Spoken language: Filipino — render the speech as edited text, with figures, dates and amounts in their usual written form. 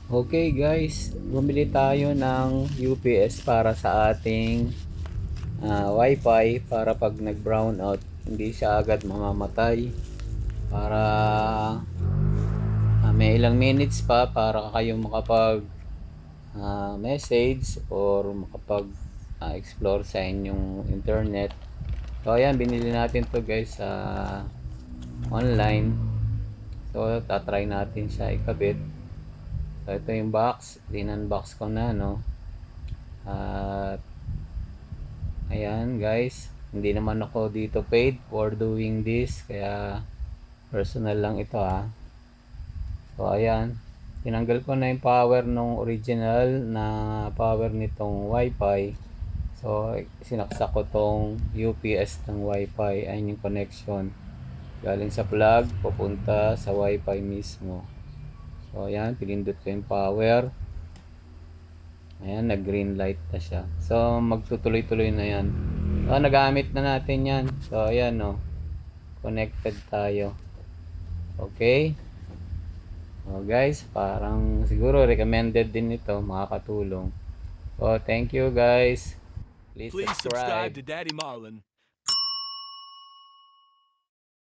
Okay guys, bumili tayo ng UPS para sa ating Wi-Fi para pag nag-brown out, hindi siya agad mamamatay. Para may ilang minutes pa para kayo makapag message or makapag explore sa inyong internet. So ayan, binili natin to guys sa online. So tatry natin siya ikabit. So ito yung box, in-unbox ko na, no. At ayan guys, hindi naman ako dito paid for doing this, kaya personal lang ito So ayan, tinanggal ko na yung power nung original na power nitong wifi. So sinaksak ko tong UPS ng wifi, ayun yung connection galing sa plug papunta sa wifi mismo. So ayan, pinindot ko yung power. Ayan, nag-green light na siya. So, magtutuloy-tuloy na yan. So, nagamit na natin yan. So, ayan, no. Connected tayo. Okay. So, guys, parang siguro recommended din ito. Makakatulong. So, thank you, guys. Please Please subscribe subscribe. to Daddy Marlin.